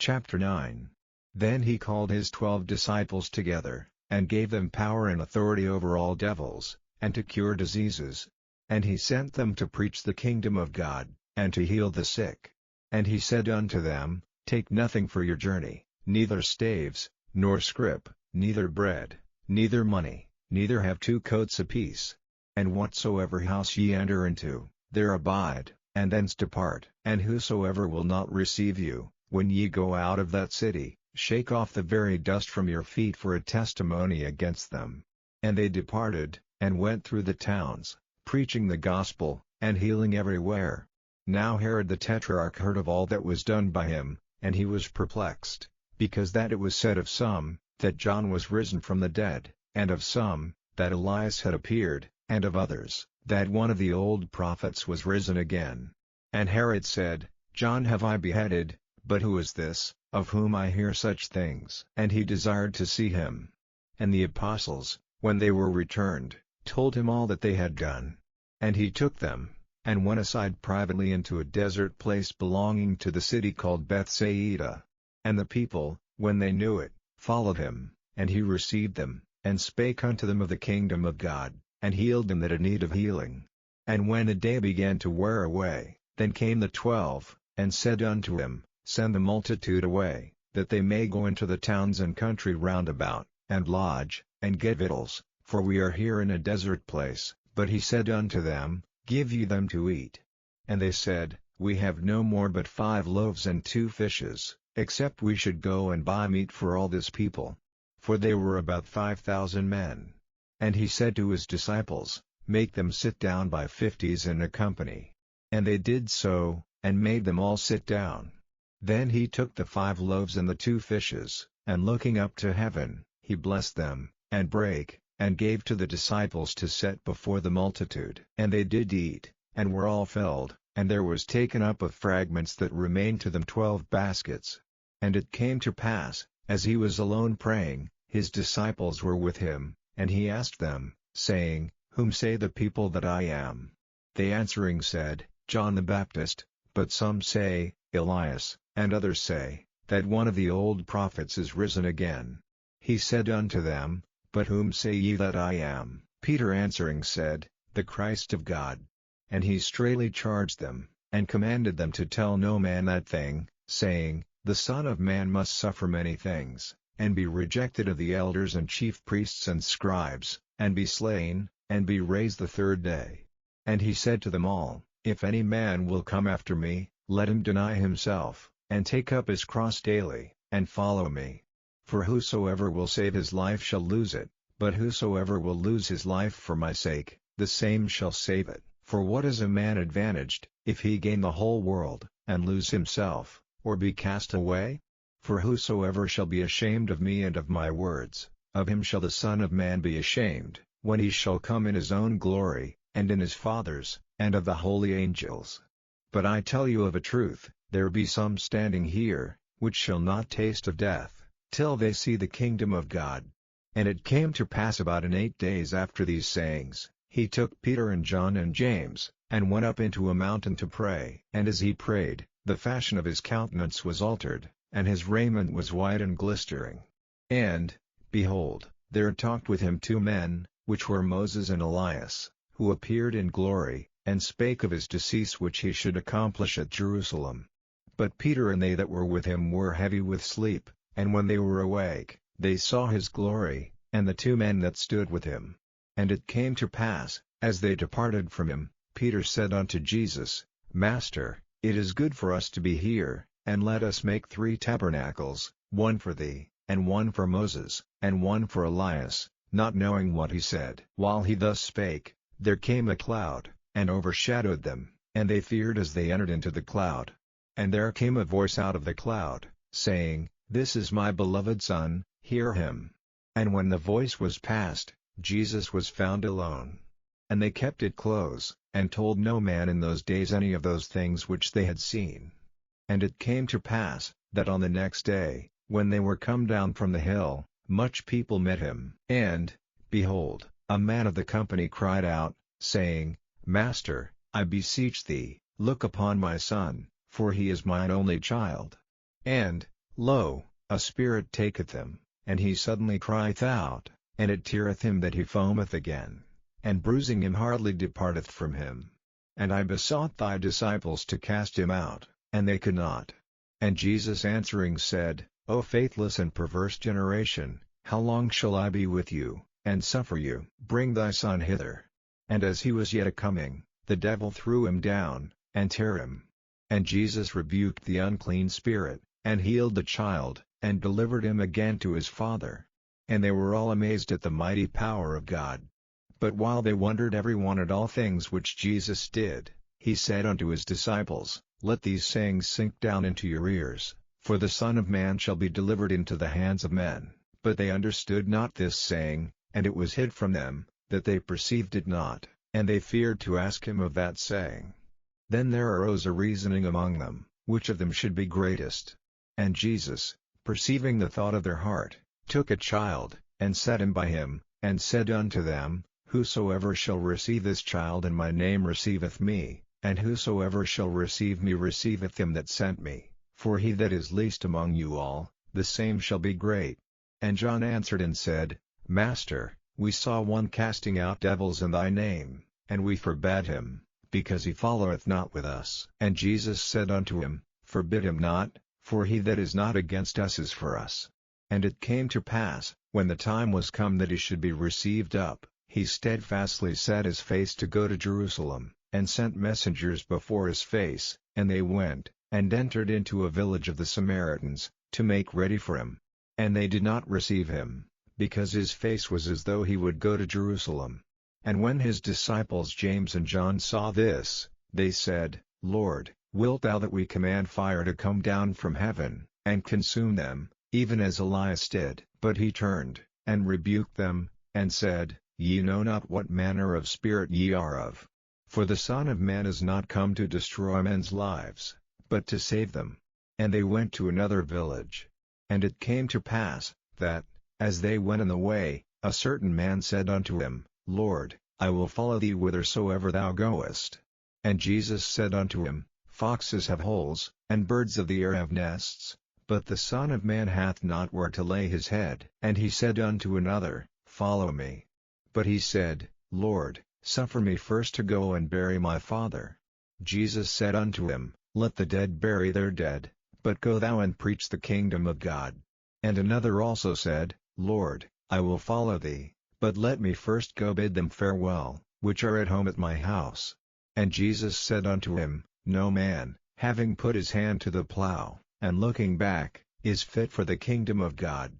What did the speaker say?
Chapter 9. Then he called his 12 disciples together, and gave them power and authority over all devils, and to cure diseases. And he sent them to preach the kingdom of God, and to heal the sick. And he said unto them, Take nothing for your journey, neither staves, nor scrip, neither bread, neither money, neither have 2 coats apiece. And whatsoever house ye enter into, there abide, and thence depart. And whosoever will not receive you, when ye go out of that city, shake off the very dust from your feet for a testimony against them. And they departed, and went through the towns, preaching the gospel, and healing everywhere. Now Herod the Tetrarch heard of all that was done by him, and he was perplexed, because that it was said of some, that John was risen from the dead, and of some, that Elias had appeared, and of others, that one of the old prophets was risen again. And Herod said, John have I beheaded, but who is this, of whom I hear such things? And he desired to see him. And the apostles, when they were returned, told him all that they had done. And he took them, and went aside privately into a desert place belonging to the city called Bethsaida. And the people, when they knew it, followed him, and he received them, and spake unto them of the kingdom of God, and healed them that had need of healing. And when the day began to wear away, then came the 12, and said unto him, Send the multitude away, that they may go into the towns and country round about, and lodge, and get victuals, for we are here in a desert place. But he said unto them, Give ye them to eat. And they said, We have no more but 5 loaves and 2 fishes, except we should go and buy meat for all this people. For they were about 5,000 men. And he said to his disciples, Make them sit down by 50s in a company. And they did so, and made them all sit down. Then he took the 5 loaves and the 2 fishes, and looking up to heaven, he blessed them, and brake, and gave to the disciples to set before the multitude. And they did eat, and were all filled, and there was taken up of fragments that remained to them 12 baskets. And it came to pass, as he was alone praying, his disciples were with him, and he asked them, saying, Whom say the people that I am? They answering said, John the Baptist, but some say, Elias, and others say, that one of the old prophets is risen again. He said unto them, But whom say ye that I am? Peter answering said, The Christ of God. And he straitly charged them, and commanded them to tell no man that thing, saying, The Son of Man must suffer many things, and be rejected of the elders and chief priests and scribes, and be slain, and be raised the 3rd day. And he said to them all, If any man will come after me, let him deny himself, and take up his cross daily, and follow me. For whosoever will save his life shall lose it, but whosoever will lose his life for my sake, the same shall save it. For what is a man advantaged, if he gain the whole world, and lose himself, or be cast away? For whosoever shall be ashamed of me and of my words, of him shall the Son of Man be ashamed, when he shall come in his own glory, and in his Father's, and of the holy angels. But I tell you of a truth, there be some standing here, which shall not taste of death, till they see the kingdom of God. And it came to pass about in 8 days after these sayings, he took Peter and John and James, and went up into a mountain to pray. And as he prayed, the fashion of his countenance was altered, and his raiment was white and glistering. And, behold, there talked with him 2 men, which were Moses and Elias, who appeared in glory, and spake of his decease which he should accomplish at Jerusalem. But Peter and they that were with him were heavy with sleep, and when they were awake, they saw his glory, and the 2 men that stood with him. And it came to pass, as they departed from him, Peter said unto Jesus, Master, it is good for us to be here, and let us make 3 tabernacles, one for thee, and one for Moses, and one for Elias, not knowing what he said. While he thus spake, there came a cloud, and overshadowed them, and they feared as they entered into the cloud. And there came a voice out of the cloud, saying, This is my beloved Son, hear him. And when the voice was past, Jesus was found alone. And they kept it close, and told no man in those days any of those things which they had seen. And it came to pass, that on the next day, when they were come down from the hill, much people met him. And, behold, a man of the company cried out, saying, Master, I beseech thee, look upon my son, for he is mine only child. And, Lo, a spirit taketh him, and he suddenly crieth out, and it teareth him that he foameth again, and bruising him hardly departeth from him. And I besought thy disciples to cast him out, and they could not. And Jesus answering said, O faithless and perverse generation, how long shall I be with you, and suffer you? Bring thy son hither. And as he was yet a-coming, the devil threw him down, and tare him. And Jesus rebuked the unclean spirit, and healed the child, and delivered him again to his father. And they were all amazed at the mighty power of God. But while they wondered every one at all things which Jesus did, he said unto his disciples, Let these sayings sink down into your ears, for the Son of Man shall be delivered into the hands of men. But they understood not this saying, and it was hid from them, that they perceived it not, and they feared to ask him of that saying. Then there arose a reasoning among them, which of them should be greatest. And Jesus, perceiving the thought of their heart, took a child, and set him by him, and said unto them, Whosoever shall receive this child in my name receiveth me, and whosoever shall receive me receiveth him that sent me, for he that is least among you all, the same shall be great. And John answered and said, Master, we saw one casting out devils in thy name, and we forbade him, because he followeth not with us. And Jesus said unto him, Forbid him not, for he that is not against us is for us. And it came to pass, when the time was come that he should be received up, he steadfastly set his face to go to Jerusalem, and sent messengers before his face, and they went, and entered into a village of the Samaritans, to make ready for him. And they did not receive him, because his face was as though he would go to Jerusalem. And when his disciples James and John saw this, they said, Lord, wilt thou that we command fire to come down from heaven, and consume them, even as Elias did? But he turned, and rebuked them, and said, Ye know not what manner of spirit ye are of. For the Son of Man is not come to destroy men's lives, but to save them. And they went to another village. And it came to pass, that, as they went in the way, a certain man said unto him, Lord, I will follow thee whithersoever thou goest. And Jesus said unto him, Foxes have holes, and birds of the air have nests, but the Son of Man hath not where to lay his head. And he said unto another, Follow me. But he said, Lord, suffer me first to go and bury my father. Jesus said unto him, Let the dead bury their dead, but go thou and preach the kingdom of God. And another also said, Lord, I will follow thee, but let me first go bid them farewell, which are at home at my house. And Jesus said unto him, No man, having put his hand to the plough, and looking back, is fit for the kingdom of God.